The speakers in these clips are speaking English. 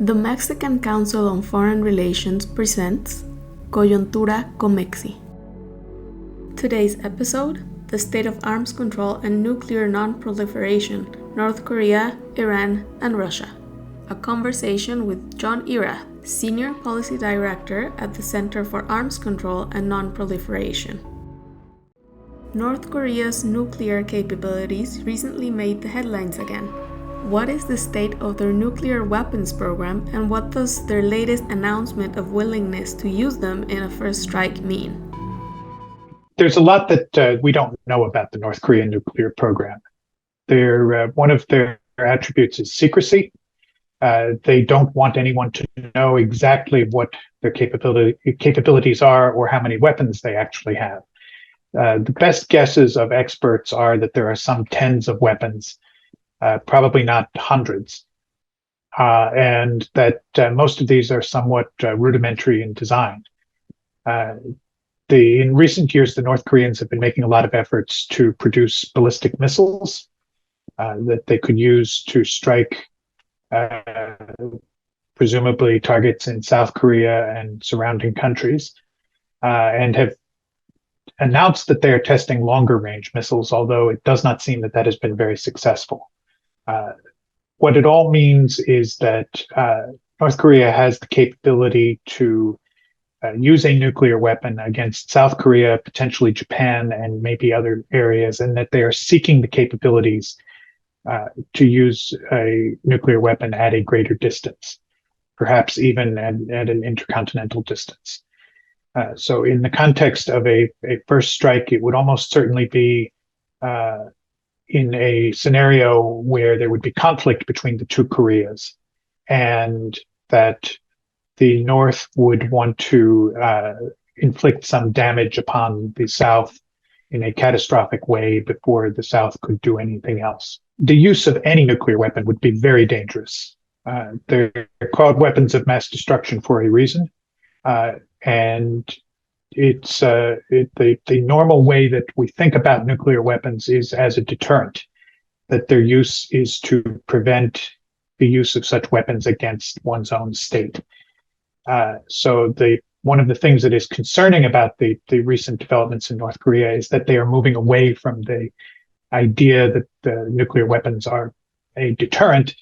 The Mexican Council on Foreign Relations presents Coyuntura Comexi. Today's episode, The State of Arms Control and Nuclear Non-Proliferation, North Korea, Iran, and Russia. A conversation with John Erath, Senior Policy Director at the Center for Arms Control and Non-Proliferation. North Korea's nuclear capabilities recently made the headlines again. What is the state of their nuclear weapons program, and what does their latest announcement of willingness to use them in a first strike mean? There's a lot that we don't know about the North Korean nuclear program. One of their attributes is secrecy. They don't want anyone to know exactly what their capabilities are or how many weapons they actually have. The best guesses of experts are that there are some tens of weapons, probably not hundreds, and that most of these are somewhat rudimentary in design. In recent years, the North Koreans have been making a lot of efforts to produce ballistic missiles that they could use to strike presumably targets in South Korea and surrounding countries, and have announced that they are testing longer range missiles, although it does not seem that that has been very successful. What it all means is that North Korea has the capability to use a nuclear weapon against South Korea, potentially Japan, and maybe other areas, and that they are seeking the capabilities to use a nuclear weapon at a greater distance, perhaps even at an intercontinental distance. So in the context of a first strike, it would almost certainly be in a scenario where there would be conflict between the two Koreas, and that the North would want to inflict some damage upon the South in a catastrophic way before the South could do anything else. The use of any nuclear weapon would be very dangerous. They're called weapons of mass destruction for a reason, and it's the normal way that we think about nuclear weapons is as a deterrent, that their use is to prevent the use of such weapons against one's own state. So one of the things that is concerning about the recent developments in North Korea is that they are moving away from the idea that the nuclear weapons are a deterrent,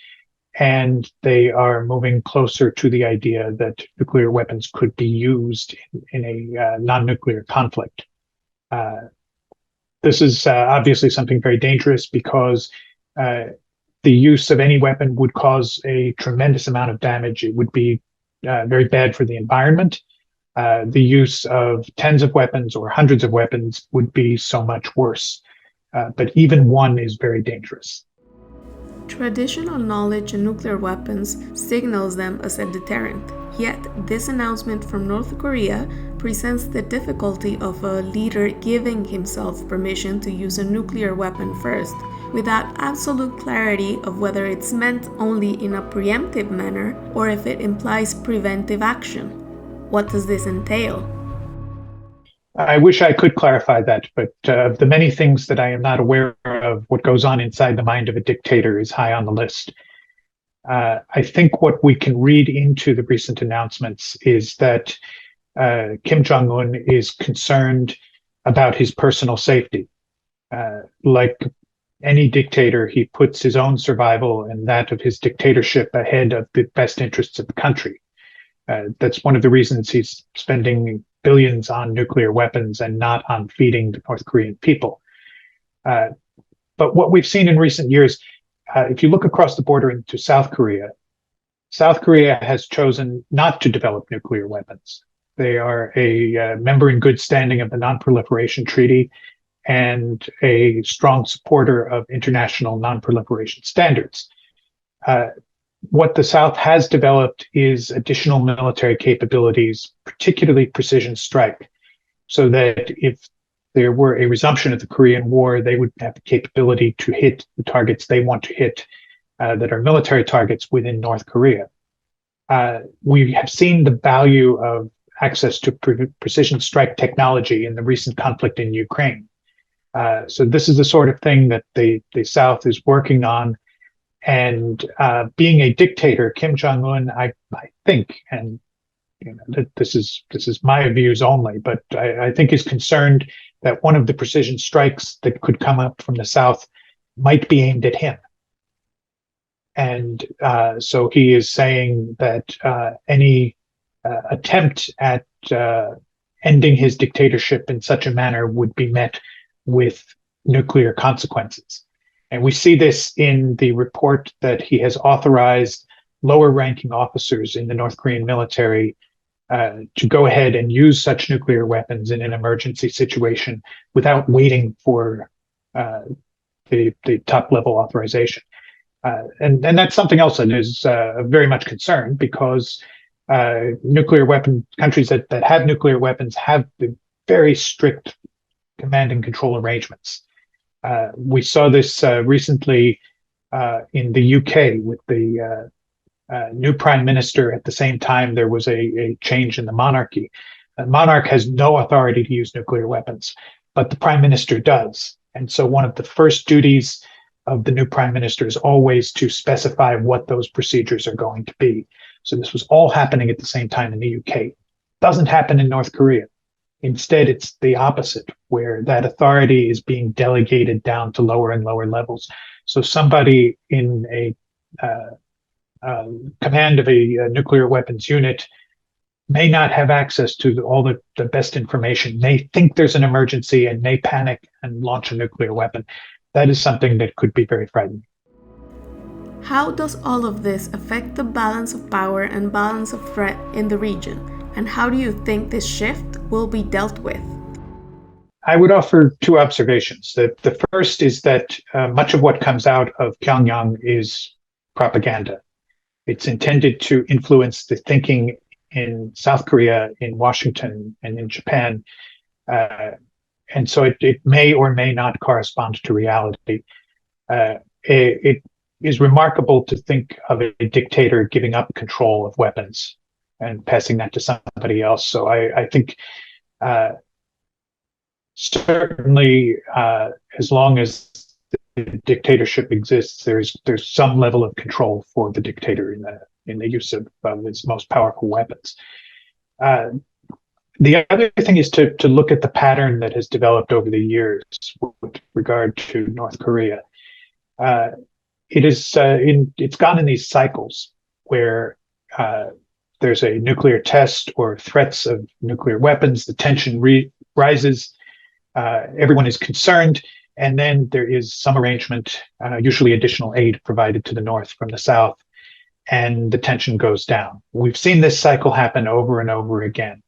and they are moving closer to the idea that nuclear weapons could be used in a non-nuclear conflict. This is obviously something very dangerous because the use of any weapon would cause a tremendous amount of damage. It would be very bad for the environment. The use of tens of weapons or hundreds of weapons would be so much worse. But even one is very dangerous. Traditional knowledge in nuclear weapons signals them as a deterrent. Yet, this announcement from North Korea presents the difficulty of a leader giving himself permission to use a nuclear weapon first, without absolute clarity of whether it's meant only in a preemptive manner or if it implies preventive action. What does this entail? I wish I could clarify that, but of the many things that I am not aware of, what goes on inside the mind of a dictator is high on the list. I think what we can read into the recent announcements is that Kim Jong-un is concerned about his personal safety. Like any dictator, he puts his own survival and that of his dictatorship ahead of the best interests of the country. That's one of the reasons he's spending billions on nuclear weapons and not on feeding the North Korean people. But what we've seen in recent years, if you look across the border into South Korea has chosen not to develop nuclear weapons. They are a member in good standing of the Non-Proliferation Treaty and a strong supporter of international non-proliferation standards. What the South has developed is additional military capabilities, particularly precision strike, so that if there were a resumption of the Korean War, they would have the capability to hit the targets they want to hit that are military targets within North Korea. We have seen the value of access to precision strike technology in the recent conflict in Ukraine. So this is the sort of thing that the South is working on And being a dictator, Kim Jong-un, I think, and this is my views only, but I think is concerned that one of the precision strikes that could come up from the south might be aimed at him. And so he is saying that any attempt at ending his dictatorship in such a manner would be met with nuclear consequences. And we see this in the report that he has authorized lower ranking officers in the North Korean military to go ahead and use such nuclear weapons in an emergency situation without waiting for the top level authorization. And that's something else that is very much concerned, because nuclear weapon countries that have nuclear weapons have the very strict command and control arrangements. We saw this recently in the UK with the new prime minister. At the same time, there was a change in the monarchy. The monarch has no authority to use nuclear weapons, but the prime minister does. And so one of the first duties of the new prime minister is always to specify what those procedures are going to be. So this was all happening at the same time in the UK. Doesn't happen in North Korea. Instead, it's the opposite, where that authority is being delegated down to lower and lower levels. So somebody in a command of a nuclear weapons unit may not have access to all the best information, may think there's an emergency and may panic and launch a nuclear weapon. That is something that could be very frightening. How does all of this affect the balance of power and balance of threat in the region? And how do you think this shift will be dealt with? I would offer two observations. The first is that much of what comes out of Pyongyang is propaganda. It's intended to influence the thinking in South Korea, in Washington, and in Japan. And so it may or may not correspond to reality. It is remarkable to think of a dictator giving up control of weapons and passing that to somebody else. So I think certainly as long as the dictatorship exists, there's some level of control for the dictator in the use of his most powerful weapons. The other thing is to look at the pattern that has developed over the years with regard to North Korea. It's gone in these cycles where there's a nuclear test or threats of nuclear weapons, the tension rises, everyone is concerned, and then there is some arrangement, usually additional aid provided to the North from the South, and the tension goes down. We've seen this cycle happen over and over again.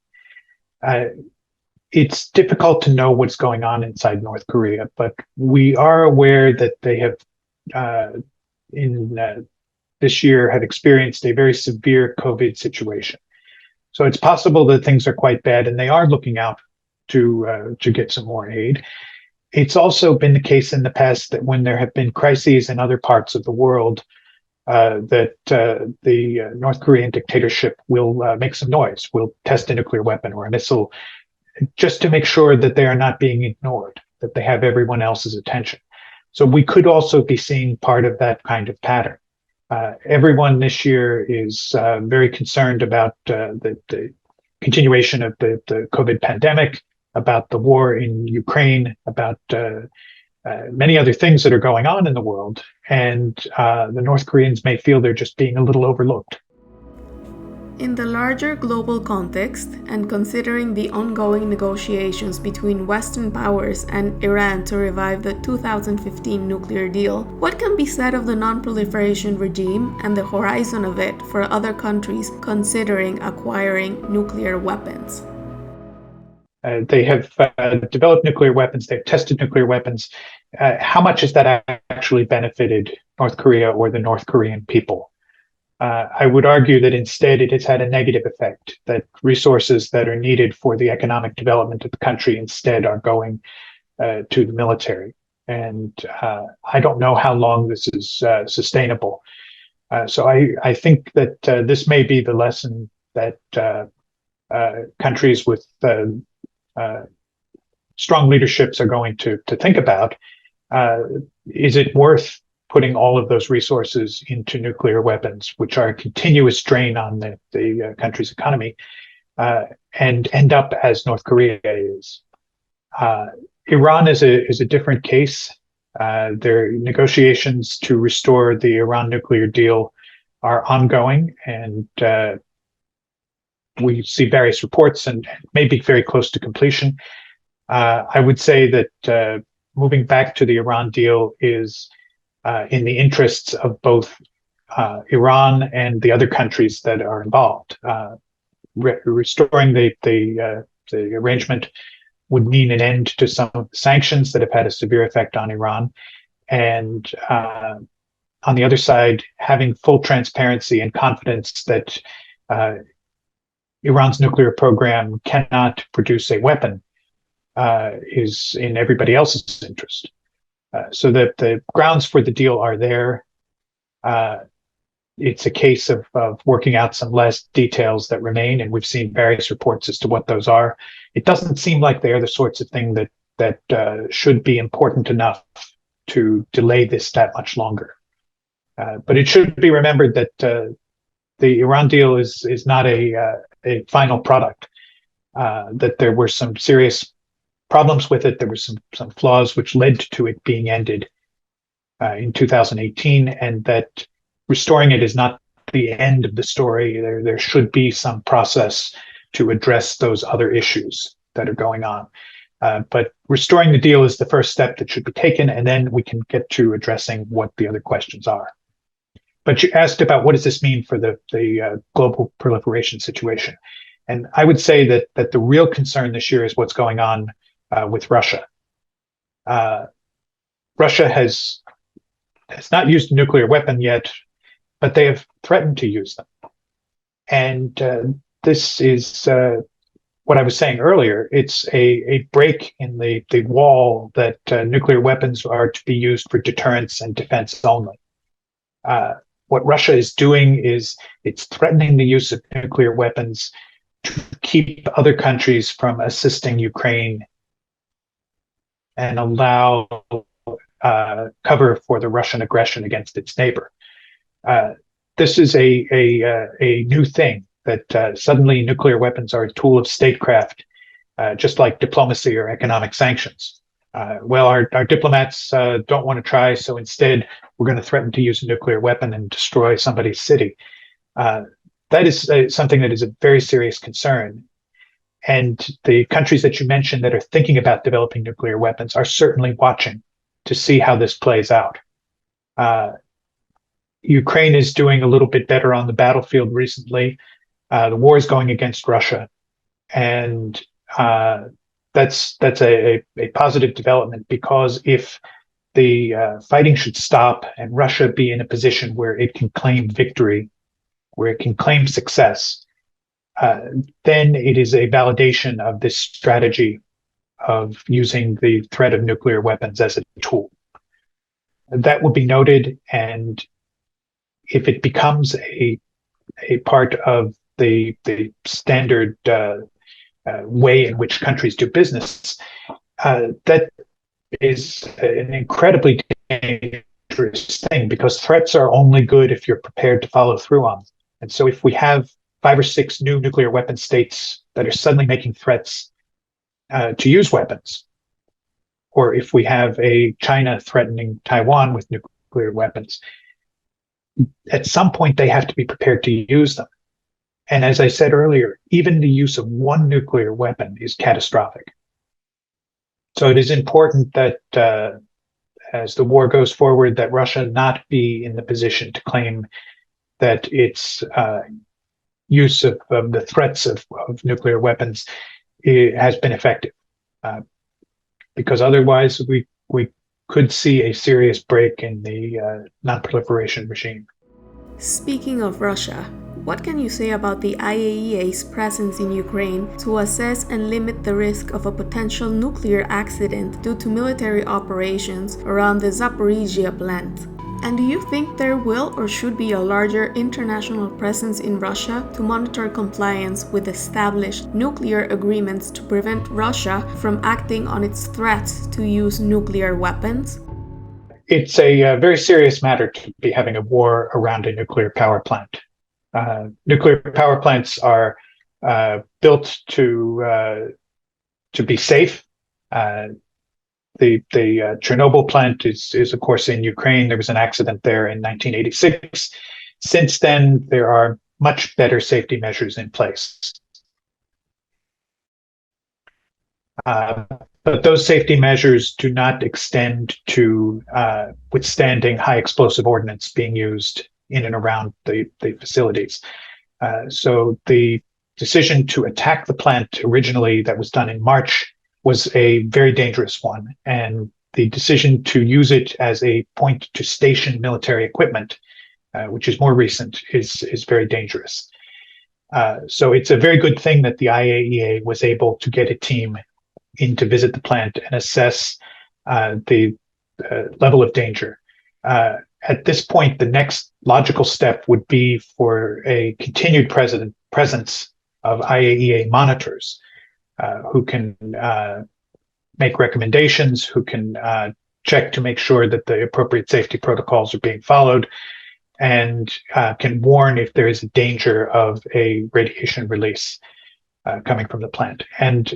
It's difficult to know what's going on inside North Korea, but we are aware that they have, this year, have experienced a very severe COVID situation. So it's possible that things are quite bad, and they are looking out to get some more aid. It's also been the case in the past that when there have been crises in other parts of the world, that the North Korean dictatorship will make some noise, will test a nuclear weapon or a missile, just to make sure that they are not being ignored, that they have everyone else's attention. So we could also be seeing part of that kind of pattern. Everyone this year is very concerned about the continuation of the COVID pandemic, about the war in Ukraine, about many other things that are going on in the world, and the North Koreans may feel they're just being a little overlooked. In the larger global context, and considering the ongoing negotiations between Western powers and Iran to revive the 2015 nuclear deal, what can be said of the non-proliferation regime and the horizon of it for other countries considering acquiring nuclear weapons? They have developed nuclear weapons, they've tested nuclear weapons. How much has that actually benefited North Korea or the North Korean people? I would argue that instead it has had a negative effect, that resources that are needed for the economic development of the country instead are going to the military. And I don't know how long this is sustainable. So I think that this may be the lesson that countries with strong leaderships are going to think about. Is it worth putting all of those resources into nuclear weapons, which are a continuous drain on the country's economy, and end up as North Korea is. Iran is a different case. Their negotiations to restore the Iran nuclear deal are ongoing, and we see various reports and may be very close to completion. I would say that moving back to the Iran deal is in the interests of both Iran and the other countries that are involved. Restoring the arrangement would mean an end to some of the sanctions that have had a severe effect on Iran. And on the other side, having full transparency and confidence that Iran's nuclear program cannot produce a weapon is in everybody else's interest. So that the grounds for the deal are there. It's a case of working out some last details that remain, and we've seen various reports as to what those are. It doesn't seem like they are the sorts of thing that should be important enough to delay this that much longer. But it should be remembered that the Iran deal is not a final product. That there were some serious problems with it. There were some flaws which led to it being ended in 2018, and that restoring it is not the end of the story. There should be some process to address those other issues that are going on. But restoring the deal is the first step that should be taken, and then we can get to addressing what the other questions are. But you asked about what does this mean for the global proliferation situation. And I would say that the real concern this year is what's going on with Russia. Russia has not used a nuclear weapon yet, but they have threatened to use them. And this is what I was saying earlier. It's a break in the wall that nuclear weapons are to be used for deterrence and defense only. What Russia is doing is it's threatening the use of nuclear weapons to keep other countries from assisting Ukraine and allow cover for the Russian aggression against its neighbor. This is a new thing that suddenly nuclear weapons are a tool of statecraft, just like diplomacy or economic sanctions. Well, our diplomats don't want to try, so instead we're going to threaten to use a nuclear weapon and destroy somebody's city. That is something that is a very serious concern. And the countries that you mentioned that are thinking about developing nuclear weapons are certainly watching to see how this plays out. Ukraine is doing a little bit better on the battlefield recently. The war is going against Russia, and that's a positive development, because if the fighting should stop and Russia be in a position where it can claim victory, where it can claim success, then it is a validation of this strategy of using the threat of nuclear weapons as a tool. That will be noted, and if it becomes a part of the standard way in which countries do business, that is an incredibly dangerous thing, because threats are only good if you're prepared to follow through on them. And so if we have 5 or 6 new nuclear weapon states that are suddenly making threats to use weapons, or if we have a China threatening Taiwan with nuclear weapons, at some point they have to be prepared to use them. And as I said earlier, even the use of one nuclear weapon is catastrophic. So it is important that as the war goes forward, that Russia not be in the position to claim that its use of the threats of nuclear weapons has been effective. Because otherwise we could see a serious break in the non-proliferation regime. Speaking of Russia, what can you say about the IAEA's presence in Ukraine to assess and limit the risk of a potential nuclear accident due to military operations around the Zaporizhzhia plant? And do you think there will or should be a larger international presence in Russia to monitor compliance with established nuclear agreements to prevent Russia from acting on its threats to use nuclear weapons? it's a very serious matter to be having a war around a nuclear power plant. Nuclear power plants are built to be safe. The Chernobyl plant is of course in Ukraine. There was an accident there in 1986. Since then, there are much better safety measures in place. But those safety measures do not extend to withstanding high explosive ordnance being used in and around the facilities. So the decision to attack the plant originally that was done in March was a very dangerous one. And the decision to use it as a point to station military equipment, which is more recent, is very dangerous. So it's a very good thing that the IAEA was able to get a team in to visit the plant and assess the level of danger. At this point, the next logical step would be for a continued presence of IAEA monitors who can make recommendations, who can check to make sure that the appropriate safety protocols are being followed, and can warn if there is a danger of a radiation release coming from the plant. And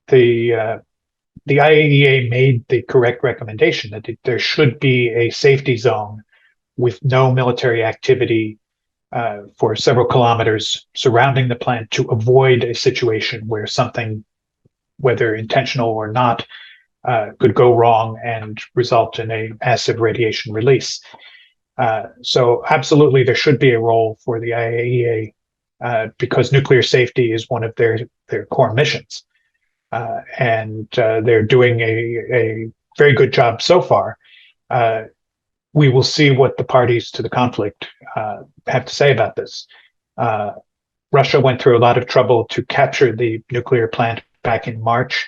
the IAEA made the correct recommendation that there should be a safety zone with no military activity for several kilometers surrounding the plant to avoid a situation where something, whether intentional or not, could go wrong and result in a massive radiation release. So absolutely, there should be a role for the IAEA because nuclear safety is one of their core missions. And they're doing a very good job so far. We will see what the parties to the conflict have to say about this. Russia went through a lot of trouble to capture the nuclear plant back in March,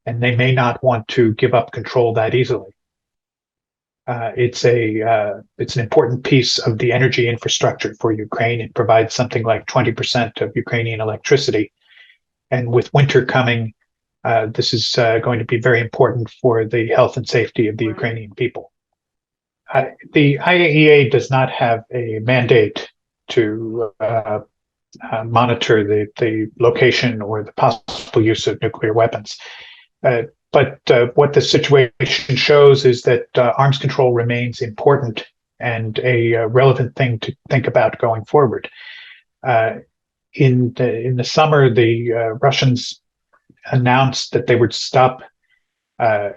and they may not want to give up control that easily. It's an important piece of the energy infrastructure for Ukraine. It provides something like 20% of Ukrainian electricity. And with winter coming, this is going to be very important for the health and safety of the Ukrainian people. The IAEA does not have a mandate to monitor the location or the possible use of nuclear weapons. But what the situation shows is that arms control remains important and a relevant thing to think about going forward. In the summer, the Russians announced that they would stop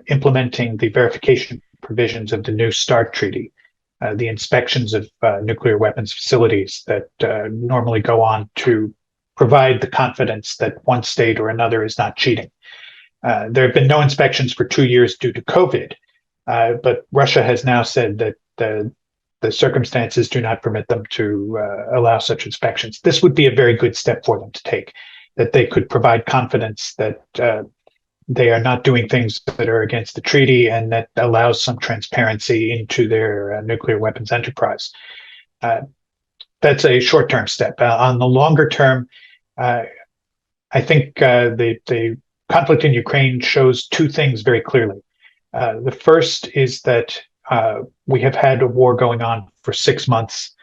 implementing the verification provisions of the New START treaty, the inspections of nuclear weapons facilities that normally go on to provide the confidence that one state or another is not cheating. There have been no inspections for 2 years due to COVID, but Russia has now said that the circumstances do not permit them to allow such inspections. This would be a very good step for them to take, that they could provide confidence that they are not doing things that are against the treaty and that allows some transparency into their nuclear weapons enterprise. That's a short-term step. On the longer term, I think the conflict in Ukraine shows two things very clearly. The first is that we have had a war going on for 6 months,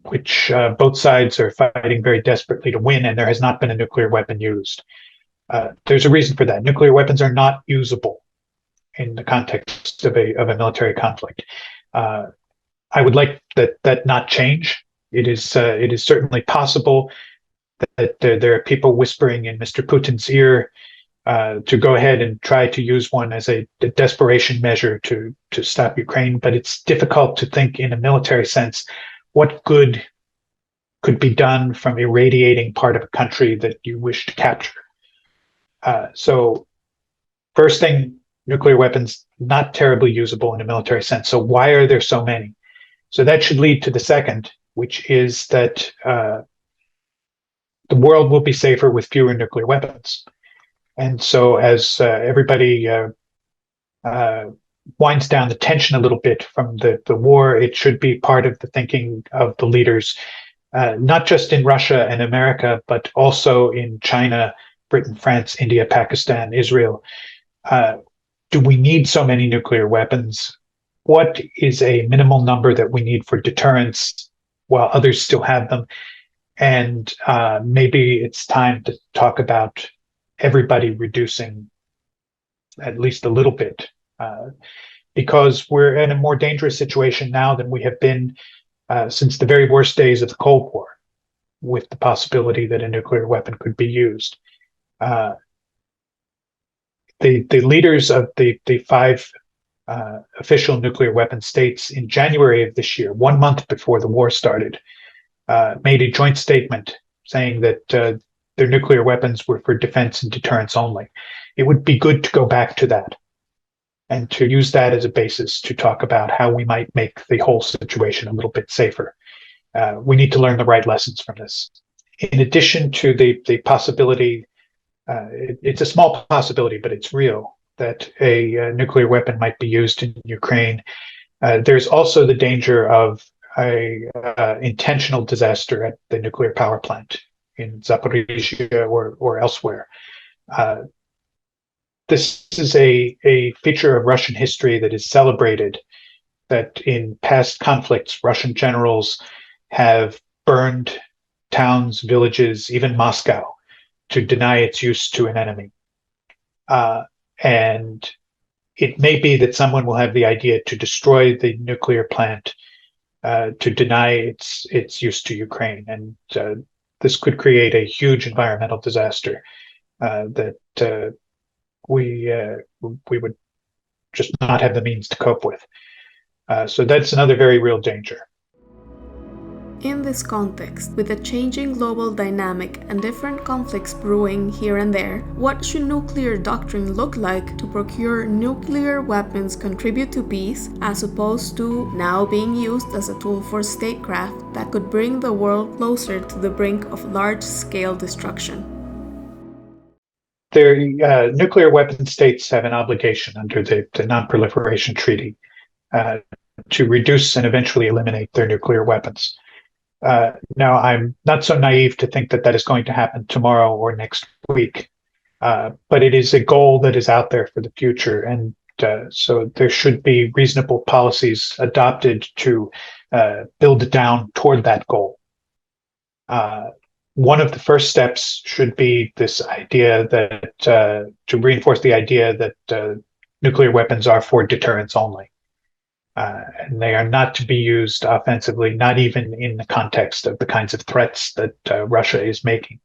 which both sides are fighting very desperately to win, and there has not been a nuclear weapon used. There's a reason for that. Nuclear weapons are not usable in the context of a military conflict. I would like that not change. It is certainly possible that there are people whispering in Mr. Putin's ear to go ahead and try to use one as a desperation measure to stop Ukraine, but it's difficult to think in a military sense what good could be done from irradiating part of a country that you wish to capture. So first thing, nuclear weapons, not terribly usable in a military sense. So why are there so many? So that should lead to the second, which is that the world will be safer with fewer nuclear weapons. And so as everybody winds down the tension a little bit from the war, it should be part of the thinking of the leaders, not just in Russia and America, but also in China, Britain, France, India, Pakistan, Israel, do we need so many nuclear weapons? What is a minimal number that we need for deterrence while others still have them? And maybe it's time to talk about everybody reducing at least a little bit, because we're in a more dangerous situation now than we have been since the very worst days of the Cold War, with the possibility that a nuclear weapon could be used. The leaders of the five official nuclear weapon states in January of this year, 1 month before the war started, made a joint statement saying that their nuclear weapons were for defense and deterrence only. It would be good to go back to that and to use that as a basis to talk about how we might make the whole situation a little bit safer. We need to learn the right lessons from this. In addition to the possibility, it's a small possibility, but it's real, that a nuclear weapon might be used in Ukraine. There's also the danger of a intentional disaster at the nuclear power plant in Zaporizhzhia or elsewhere. This is a feature of Russian history that is celebrated, that in past conflicts, Russian generals have burned towns, villages, even Moscow, to deny its use to an enemy. And it may be that someone will have the idea to destroy the nuclear plant to deny its use to Ukraine. And this could create a huge environmental disaster that we would just not have the means to cope with. So that's another very real danger. In this context, with a changing global dynamic and different conflicts brewing here and there, what should nuclear doctrine look like to procure nuclear weapons contribute to peace, as opposed to now being used as a tool for statecraft that could bring the world closer to the brink of large-scale destruction? Nuclear weapon states have an obligation under the Non-Proliferation Treaty to reduce and eventually eliminate their nuclear weapons. Now, I'm not so naive to think that that is going to happen tomorrow or next week, but it is a goal that is out there for the future, and so there should be reasonable policies adopted to build down toward that goal. One of the first steps should be this idea that to reinforce the idea that nuclear weapons are for deterrence only. And they are not to be used offensively, not even in the context of the kinds of threats that Russia is making.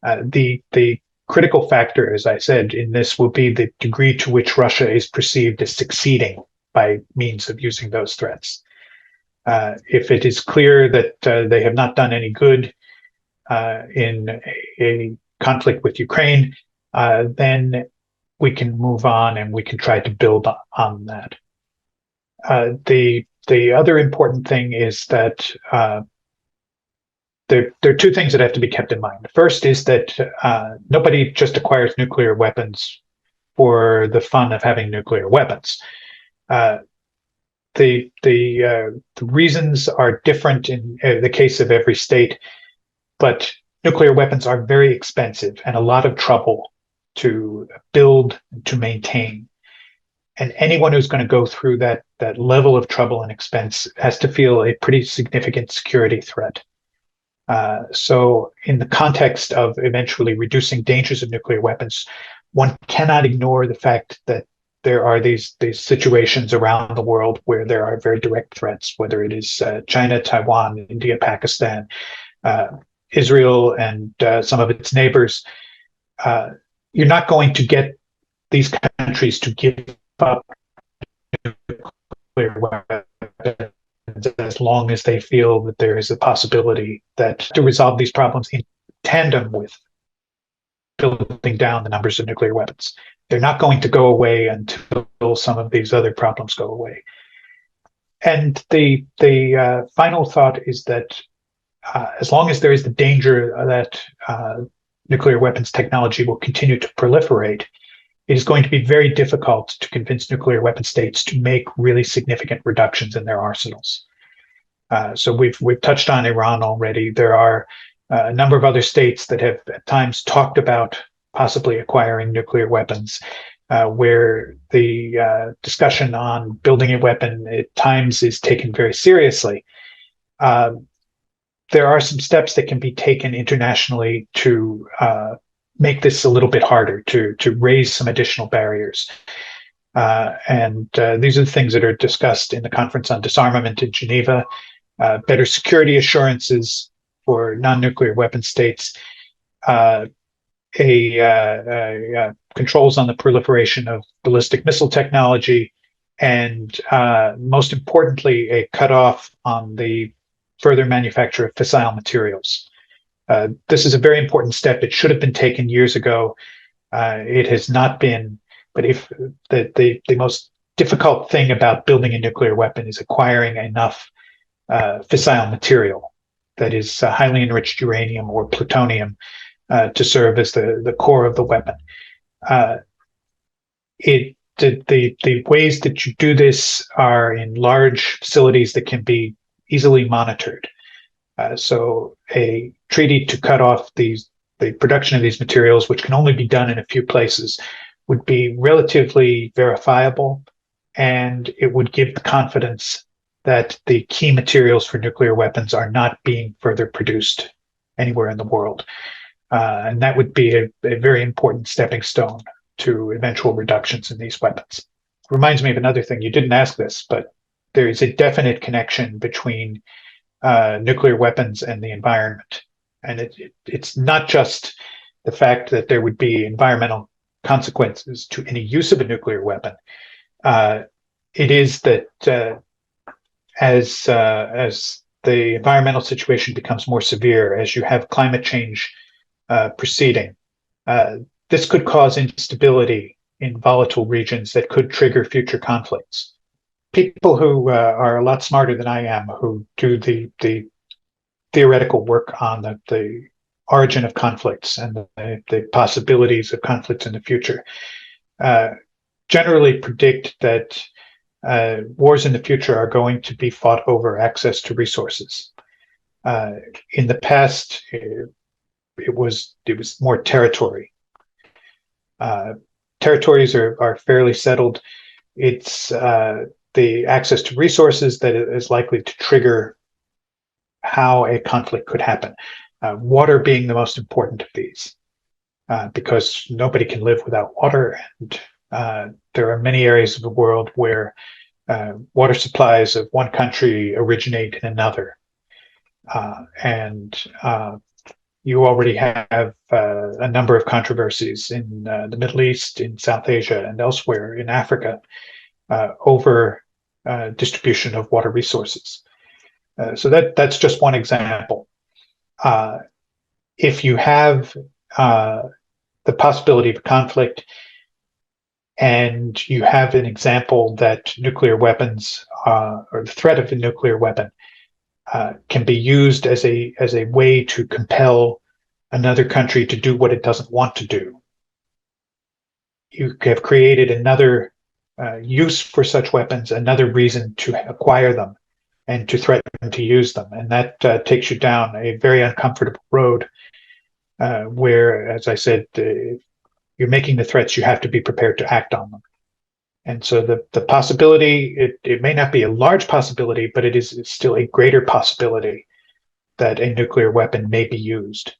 The critical factor, as I said, in this will be the degree to which Russia is perceived as succeeding by means of using those threats. If it is clear that they have not done any good in a conflict with Ukraine, then we can move on and we can try to build on that. The other important thing is that there are two things that have to be kept in mind. The first is that nobody just acquires nuclear weapons for the fun of having nuclear weapons. The reasons are different in the case of every state, but nuclear weapons are very expensive and a lot of trouble to build and to maintain. And anyone who's going to go through that level of trouble and expense has to feel a pretty significant security threat. So in the context of eventually reducing dangers of nuclear weapons, one cannot ignore the fact that there are these situations around the world where there are very direct threats, whether it is China, Taiwan, India, Pakistan, Israel, and some of its neighbors. You're not going to get these countries to give up nuclear weapons as long as they feel that there is a possibility that to resolve these problems in tandem with building down the numbers of nuclear weapons. They're not going to go away until some of these other problems go away. And the final thought is that as long as there is the danger that nuclear weapons technology will continue to proliferate, it is going to be very difficult to convince nuclear weapon states to make really significant reductions in their arsenals. So we've touched on Iran already. There are a number of other states that have at times talked about possibly acquiring nuclear weapons. where the discussion on building a weapon at times is taken very seriously. There are some steps that can be taken internationally to make this a little bit harder, to raise some additional barriers. These are the things that are discussed in the Conference on Disarmament in Geneva. Better security assurances for non-nuclear weapon states, controls on the proliferation of ballistic missile technology, and most importantly, a cutoff on the further manufacture of fissile materials. This is a very important step. It should have been taken years ago. It has not been. But if the most difficult thing about building a nuclear weapon is acquiring enough fissile material, that is highly enriched uranium or plutonium, to serve as the core of the weapon. The ways that you do this are in large facilities that can be easily monitored. So a treaty to cut off the production of these materials, which can only be done in a few places, would be relatively verifiable, and it would give the confidence that the key materials for nuclear weapons are not being further produced anywhere in the world. And that would be a very important stepping stone to eventual reductions in these weapons. Reminds me of another thing. You didn't ask this, but there is a definite connection between nuclear weapons and the environment. And it's not just the fact that there would be environmental consequences to any use of a nuclear weapon. It is that as the environmental situation becomes more severe, as you have climate change proceeding, this could cause instability in volatile regions that could trigger future conflicts. People who are a lot smarter than I am, who do the theoretical work on the origin of conflicts and the possibilities of conflicts in the future, generally predict that wars in the future are going to be fought over access to resources. In the past, it was more territory. Territories are fairly settled. It's the access to resources that is likely to trigger how a conflict could happen. Water being the most important of these, because nobody can live without water, and there are many areas of the world where water supplies of one country originate in another. You already have a number of controversies in the Middle East, in South Asia, and elsewhere in Africa over distribution of water resources. So that's just one example. If you have the possibility of a conflict, and you have an example that nuclear weapons or the threat of a nuclear weapon can be used as a way to compel another country to do what it doesn't want to do, you have created another use for such weapons, another reason to acquire them and to threaten to use them. And that takes you down a very uncomfortable road where, as I said, you're making the threats, you have to be prepared to act on them. And so the possibility, it may not be a large possibility, but it's still a greater possibility that a nuclear weapon may be used.